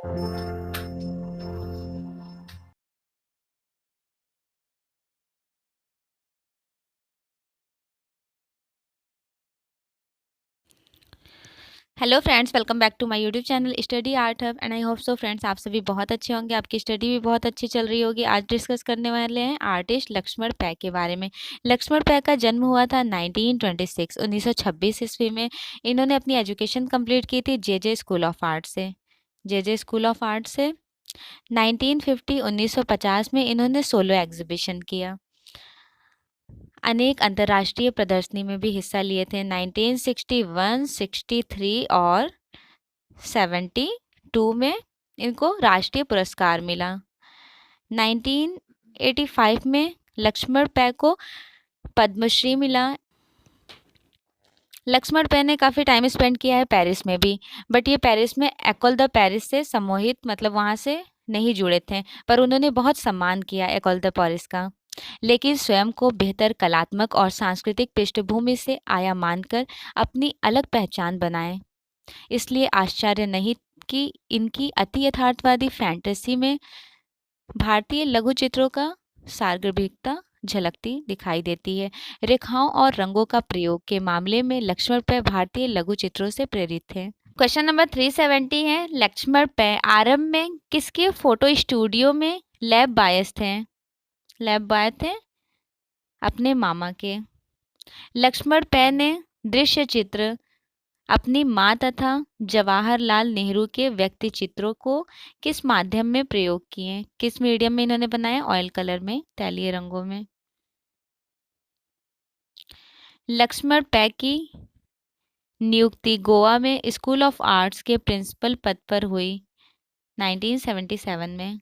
Hello friends, welcome back to my YouTube channel study art hub and I hope so friends आप सभी बहुत अच्छे होंगे। आपकी स्टडी भी बहुत अच्छी चल रही होगी। आज डिस्कस करने वाले हैं आर्टिस्ट लक्ष्मण पै के बारे में। लक्ष्मण पै का जन्म हुआ था 1926 ईस्वी में। इन्होंने अपनी एजुकेशन कंप्लीट की थी जे स्कूल ऑफ आर्ट से। जे स्कूल ऑफ आर्ट से 1950 में इन्होंने सोलो एग्जीबिशन किया। अनेक अंतर्राष्ट्रीय प्रदर्शनी में भी हिस्सा लिए थे। 1961, 63 और 72 में इनको राष्ट्रीय पुरस्कार मिला। 1985 में लक्ष्मण पै को पद्मश्री मिला। लक्ष्मण पै ने काफ़ी टाइम स्पेंड किया है पेरिस में भी, बट ये पेरिस में एकोल द पेरिस से सम्मोहित, मतलब वहाँ से नहीं जुड़े थे, पर उन्होंने बहुत सम्मान किया एकोल द पेरिस का। लेकिन स्वयं को बेहतर कलात्मक और सांस्कृतिक पृष्ठभूमि से आया मानकर अपनी अलग पहचान बनाए। इसलिए आश्चर्य नहीं कि इनकी अति यथार्थवादी फैंटेसी में भारतीय लघु चित्रों का सार्वग्रिकता झलकती दिखाई देती है। रेखाओं और रंगों का प्रयोग के मामले में लक्ष्मण पै भारतीय लघु चित्रों से प्रेरित थे। क्वेश्चन नंबर 370 है, लक्ष्मण पै आरंभ में किसके फोटो स्टूडियो में लैब बायस थे? लैब बायस थे अपने मामा के। लक्ष्मण पै ने दृश्य चित्र अपनी माँ तथा जवाहरलाल नेहरू के व्यक्ति चित्रों को किस माध्यम में प्रयोग किए? किस मीडियम में इन्होंने बनाया? ऑयल कलर में, तैलीय रंगों में। लक्ष्मण पै की नियुक्ति गोवा में स्कूल ऑफ आर्ट्स के प्रिंसिपल पद पर हुई 1977 में।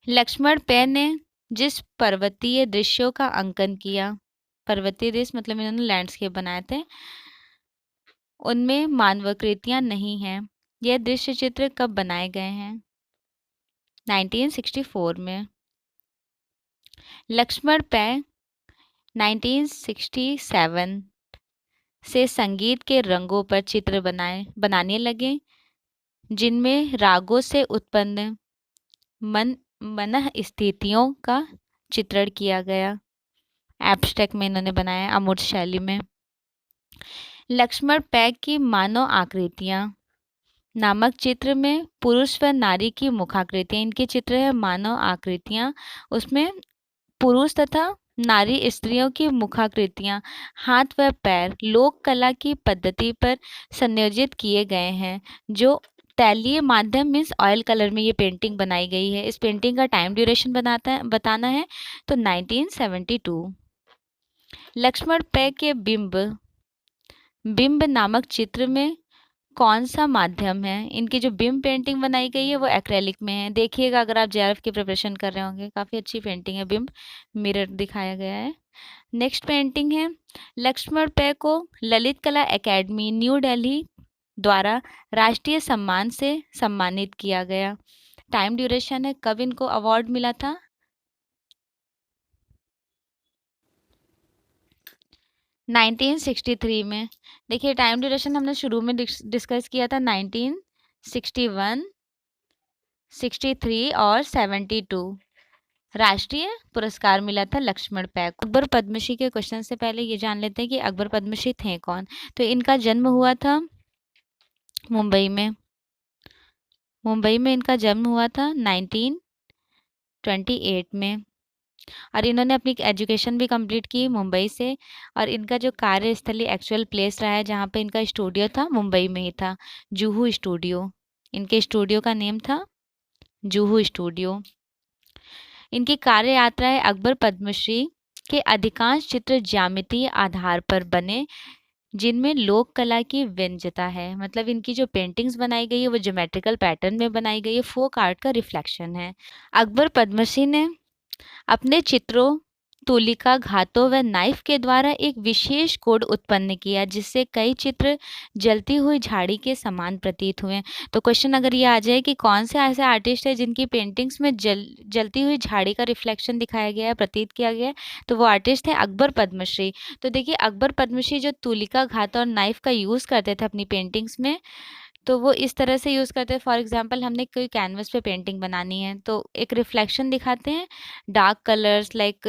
लक्ष्मण पै ने जिस पर्वतीय दृश्यों का अंकन किया, पर्वतीय दृश्य मतलब इन्होंने लैंडस्केप बनाए थे, उनमें मानवाकृतियां नहीं हैं। यह दृश्य चित्र कब बनाए गए हैं? 1964 में। लक्ष्मण पै 1967 से संगीत के रंगों पर चित्र बनाने लगे, जिनमें रागों से उत्पन्न मन स्थितियों का चित्रण किया गया। एब्स्ट्रैक्ट में इन्होंने बनाया, अमूर्त शैली में। लक्ष्मण पै की मानव आकृतियां नामक चित्र में पुरुष व नारी की मुखाकृतियां, इनके चित्र है मानव आकृतियां, उसमें पुरुष तथा नारी स्त्रियों की मुखाकृतियां, हाथ व पैर लोक कला की पद्धति पर संयोजित किए गए हैं। जो तैलीय माध्यम मीन्स ऑयल कलर में ये पेंटिंग बनाई गई है। इस पेंटिंग का टाइम ड्यूरेशन बताना है तो 1972। लक्ष्मण पै के बिंब नामक चित्र में कौन सा माध्यम है? इनकी जो बिंब पेंटिंग बनाई गई है वो एक्रेलिक में है। देखिएगा अगर आप जेआरएफ की प्रिपरेशन कर रहे होंगे, काफ़ी अच्छी पेंटिंग है। बिंब मिरर दिखाया गया है। नेक्स्ट पेंटिंग है, लक्ष्मण पै को ललित कला एकेडमी न्यू दिल्ली द्वारा राष्ट्रीय सम्मान से सम्मानित किया गया। टाइम ड्यूरेशन है, कब इनको अवार्ड मिला था? 1963 में। देखिए टाइम ड्यूरेशन हमने शुरू में डिस्कस किया था, 1961, 63 और 72 राष्ट्रीय पुरस्कार मिला था लक्ष्मण पै को। अकबर पद्मश्री के क्वेश्चन से पहले ये जान लेते हैं कि अकबर पद्मश्री थे कौन। तो इनका जन्म हुआ था मुंबई में। मुंबई में इनका जन्म हुआ था 1928 में, और इन्होंने अपनी एजुकेशन भी कंप्लीट की मुंबई से। और इनका जो कार्यस्थली एक्चुअल प्लेस रहा है जहाँ पे इनका स्टूडियो था, मुंबई में ही था, जुहू स्टूडियो। इनके स्टूडियो का नेम था जुहू स्टूडियो। इनकी कार्य यात्रा है, अकबर पद्मश्री के अधिकांश चित्र ज्यामितीय आधार पर बने, जिनमें लोक कला की व्यंजता है। मतलब इनकी जो पेंटिंग्स बनाई गई है वो ज्योमेट्रिकल पैटर्न में बनाई गई है, फोक आर्ट का रिफ्लेक्शन है। अकबर पद्मश्री ने अपने चित्रों, तुलिका, घातों व नाइफ के द्वारा एक विशेष कोड उत्पन्न किया, जिससे कई चित्र जलती हुई झाड़ी के समान प्रतीत हुए। तो क्वेश्चन अगर ये आ जाए कि कौन से ऐसे आर्टिस्ट है जिनकी पेंटिंग्स में जलती हुई झाड़ी का रिफ्लेक्शन दिखाया गया है, प्रतीत किया गया है, तो वो आर्टिस्ट है अकबर पद्मश्री। तो देखिए अकबर पद्मश्री जो तुलिका, घात और नाइफ का यूज़ करते थे अपनी पेंटिंग्स में, तो वो इस तरह से यूज़ करते हैं। फॉर एग्जांपल हमने कोई कैनवस पे पेंटिंग बनानी है तो एक रिफ्लेक्शन दिखाते हैं, डार्क कलर्स लाइक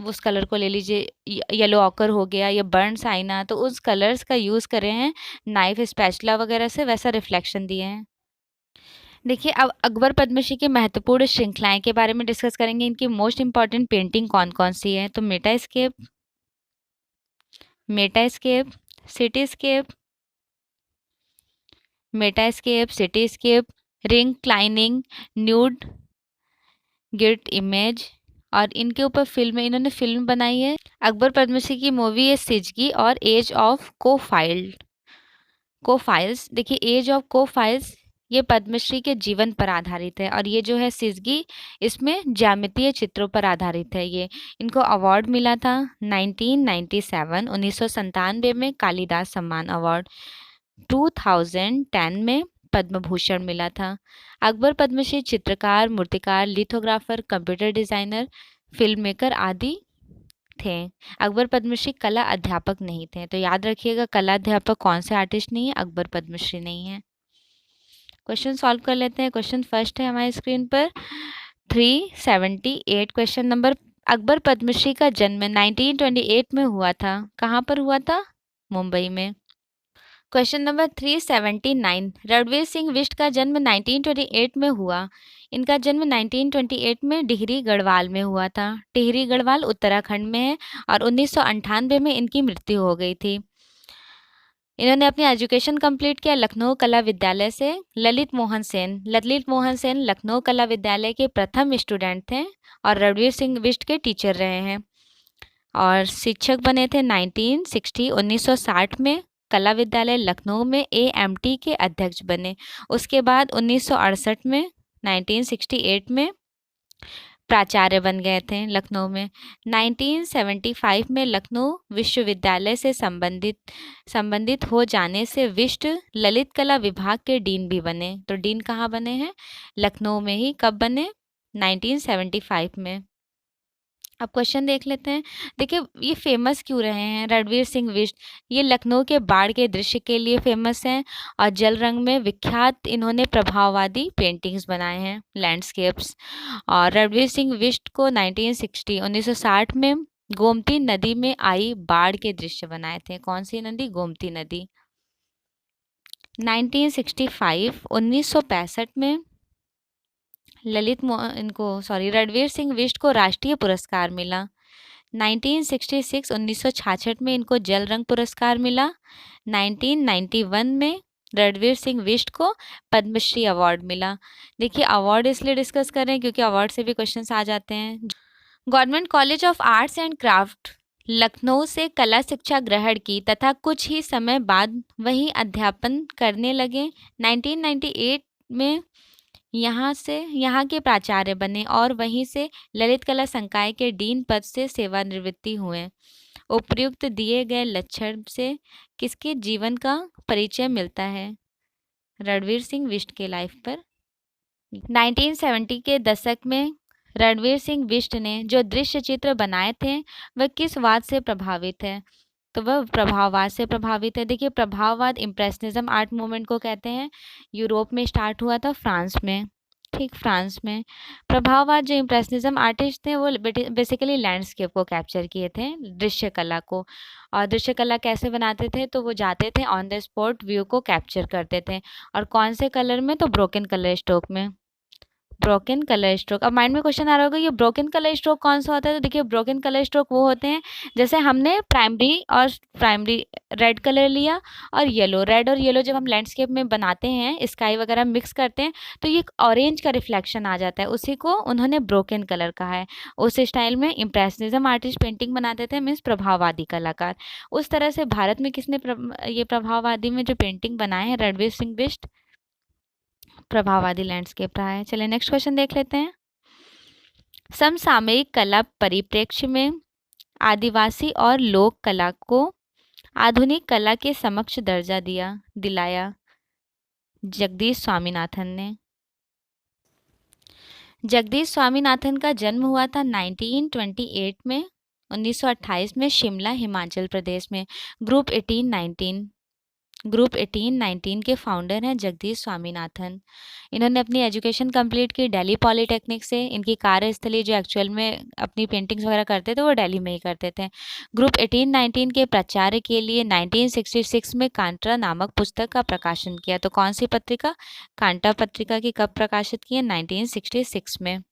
उस कलर को ले लीजिए, येलो ऑकर हो गया या बर्न साइना, तो उस कलर्स का यूज़ करे हैं नाइफ स्पैचुला वगैरह से, वैसा रिफ्लेक्शन दिए हैं। देखिए अब अकबर पद्मश्री की महत्वपूर्ण श्रृंखलाएं के बारे में डिस्कस करेंगे। इनकी मोस्ट इंपॉर्टेंट पेंटिंग कौन कौन सी है, तो metascape, cityscape, cityscape, reclining, nude, गिट इमेज, और इनके ऊपर इन्होंने फिल्म बनाई है। अकबर पद्मश्री की मूवी है सिजगी और एज ऑफ कोफाइल्स। देखिए एज ऑफ कोफाइल्स ये पद्मश्री के जीवन पर आधारित है, और ये जो है सिजगी इसमें ज्यामितीय चित्रों पर आधारित है। ये इनको अवार्ड मिला था 1997 में कालिदास सम्मान अवार्ड, 2010 में पद्म भूषण मिला था। अकबर पद्मश्री चित्रकार, मूर्तिकार, lithographer, computer designer, film maker आदि थे। अकबर पद्मश्री कला अध्यापक नहीं थे, तो याद रखिएगा कला अध्यापक कौन से आर्टिस्ट नहीं है, अकबर पद्मश्री नहीं है। क्वेश्चन सॉल्व कर लेते हैं। क्वेश्चन फर्स्ट है हमारी स्क्रीन पर 378 क्वेश्चन नंबर। अकबर पद्मश्री का जन्म 1928 में हुआ था। कहाँ पर हुआ था? मुंबई में। क्वेश्चन नंबर 379, रणवीर सिंह बिष्ट का जन्म 1928 में हुआ। इनका जन्म 1928 में टिहरी गढ़वाल में हुआ था। टिहरी गढ़वाल उत्तराखंड में है, और 1998 में इनकी मृत्यु हो गई थी। इन्होंने अपनी एजुकेशन कंप्लीट किया लखनऊ कला विद्यालय से। ललित मोहन सेन लखनऊ कला विद्यालय के प्रथम स्टूडेंट थे, और रणवीर सिंह बिष्ट के टीचर रहे हैं, और शिक्षक बने थे 1960 में। कला विद्यालय लखनऊ में AMT के अध्यक्ष बने। उसके बाद 1968 में 1968 में प्राचार्य बन गए थे लखनऊ में। 1975 में लखनऊ विश्वविद्यालय से संबंधित हो जाने से बिष्ट ललित कला विभाग के डीन भी बने। तो डीन कहाँ बने हैं? लखनऊ में ही। कब बने? 1975 में। अब क्वेश्चन देख लेते हैं। देखिए ये फेमस क्यों रहे हैं रणवीर सिंह बिष्ट? ये लखनऊ के बाढ़ के दृश्य के लिए फेमस हैं, और जल रंग में विख्यात इन्होंने प्रभाववादी पेंटिंग्स बनाए हैं, लैंडस्केप्स। और रणवीर सिंह बिष्ट को 1960 में गोमती नदी में आई बाढ़ के दृश्य बनाए थे। कौन सी नदी? गोमती नदी। 1965 में रणवीर सिंह बिष्ट को राष्ट्रीय पुरस्कार मिला। 1966 में इनको जल रंग पुरस्कार मिला। 1991 में रणवीर सिंह बिष्ट को पद्मश्री अवार्ड मिला। देखिए अवार्ड इसलिए डिस्कस कर रहे हैं क्योंकि अवार्ड से भी क्वेश्चंस आ जाते हैं। Government college of arts and craft Lucknow से कला शिक्षा ग्रहण की तथा कुछ ही समय बाद वहीं अध्यापन करने लगे। 1998 में यहाँ के प्राचार्य बने, और वहीं से ललित कला संकाय के डीन पद से सेवानिवृत्ति हुए। उपर्युक्त दिए गए लक्षण से किसके जीवन का परिचय मिलता है? रणवीर सिंह बिष्ट के लाइफ पर। 1970 के दशक में रणवीर सिंह बिष्ट ने जो दृश्य चित्र बनाए थे वह किस वाद से प्रभावित है? तो वह प्रभाववाद से प्रभावित है। देखिए प्रभाववाद इम्प्रेशनिज्म आर्ट मूवमेंट को कहते हैं। यूरोप में स्टार्ट हुआ था, फ्रांस में। ठीक, फ्रांस में। प्रभाववाद जो इम्प्रेशनिज्म आर्टिस्ट थे वो बेसिकली लैंडस्केप को कैप्चर किए थे, दृश्य कला को। और दृश्य कला कैसे बनाते थे? तो वो जाते थे ऑन द स्पॉट व्यू को कैप्चर करते थे। और कौन से कलर में? तो ब्रोकन कलर स्ट्रोक में। Broken colour stroke. अब माइंड में क्वेश्चन आ रहा होगा ये ब्रोकन कलर स्ट्रोक कौन सा होता है? तो देखिए ब्रोकन कलर स्ट्रोक वो होते हैं जैसे हमने प्राइमरी रेड कलर लिया और येलो, रेड और येलो जब हम लैंडस्केप में बनाते हैं, स्काई वगैरह मिक्स करते हैं, तो ये ऑरेंज का रिफ्लेक्शन आ जाता है, उसी को उन्होंने ब्रोकन कलर कहा है। उस स्टाइल में इम्प्रेशनिज्म आर्टिस्ट पेंटिंग बनाते थे, मीन्स प्रभाववादी कलाकार। उस तरह से भारत में किसने ये प्रभाववादी में जो पेंटिंग बनाए हैं? रणवीर सिंह बिष्ट प्रभाववादी लैंडस्केप रहा है। चलिए नेक्स्ट क्वेश्चन देख लेते हैं। समसामयिक कला परिप्रेक्ष्य में आदिवासी और लोक कला को आधुनिक कला के समक्ष दर्जा दिलाया जगदीश स्वामीनाथन ने। जगदीश स्वामीनाथन का जन्म हुआ था 1928 में, 1928 में शिमला हिमाचल प्रदेश में। ग्रुप 1819 ग्रुप 1819 के फाउंडर हैं जगदीश स्वामीनाथन। इन्होंने अपनी एजुकेशन कंप्लीट की दिल्ली पॉलिटेक्निक से। इनकी कार्यस्थली जो एक्चुअल में अपनी पेंटिंग्स वगैरह करते थे वो दिल्ली में ही करते थे। ग्रुप 1819 के प्रचार के लिए 1966 में कांटा नामक पुस्तक का प्रकाशन किया। तो कौन सी पत्रिका? कांटा पत्रिका की कब प्रकाशित की है? 1966 में।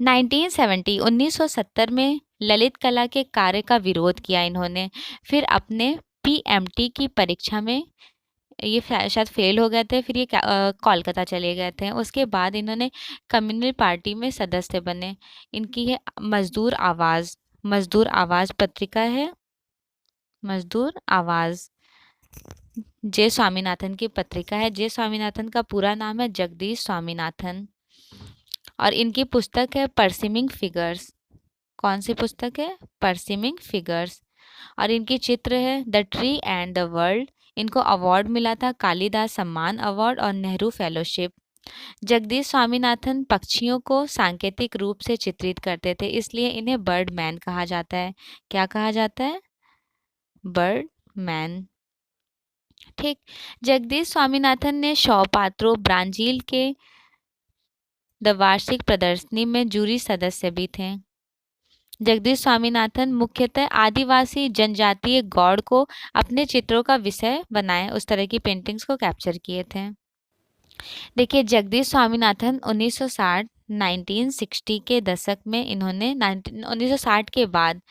1970 में ललित कला के कार्य का विरोध किया इन्होंने। फिर अपने पीएमटी की परीक्षा में ये शायद फेल हो गए थे। फिर ये कोलकाता चले गए थे। उसके बाद इन्होंने कम्युनल पार्टी में सदस्य बने। इनकी है मजदूर आवाज़। मजदूर आवाज़ पत्रिका है, मजदूर आवाज़। जे स्वामीनाथन की पत्रिका है। जे स्वामीनाथन का पूरा नाम है जगदीश स्वामीनाथन। और इनकी पुस्तक है परसिमिंग फिगर्स। कौन सी पुस्तक है? परसिमिंग फिगर्स। और इनकी चित्र है the tree and the world. इनको अवार्ड मिला था कालिदास सम्मान अवार्ड और नेहरू फेलोशिप। जगदीश स्वामीनाथन पक्षियों को सांकेतिक रूप से चित्रित करते थे, इसलिए इन्हें बर्ड मैन कहा जाता है। क्या कहा जाता है? Bird man. ठीक। जगदीश स्वामीनाथन ने शौपात्रो ब्राजील के द वार्षिक प्रदर्शनी में जूरी सदस्य भी थे। जगदीश स्वामीनाथन मुख्यतः आदिवासी जनजातीय गौड़ को अपने चित्रों का विषय बनाए, उस तरह की पेंटिंग्स को कैप्चर किए थे। देखिए जगदीश स्वामीनाथन 1960 के दशक में इन्होंने 1960 के बाद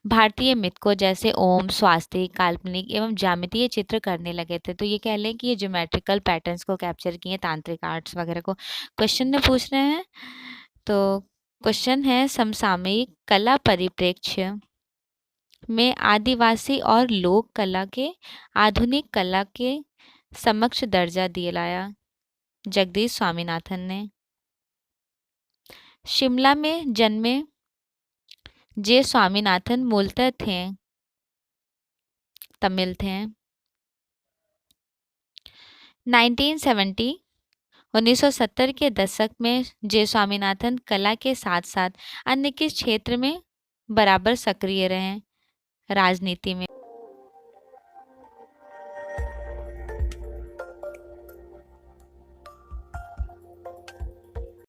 भारतीय मिथ को जैसे ओम, स्वास्तिक, काल्पनिक एवं ज्यामितीय चित्र करने लगे थे। तो ये कह लें कि ये ज्योमेट्रिकल पैटर्न्स को कैप्चर किए, तांत्रिक आर्ट्स वगैरह को क्वेश्चन में पूछ रहे हैं। तो क्वेश्चन है समसामयिक कला परिप्रेक्ष्य में आदिवासी और लोक कला के आधुनिक कला के समक्ष दर्जा दिलाया जगदीश स्वामीनाथन ने। शिमला में जन्मे जे स्वामीनाथन मूलतः तमिल थे। 1970 के दशक में जे स्वामीनाथन कला के साथ साथ अन्य किस क्षेत्र में बराबर सक्रिय रहे? राजनीति में।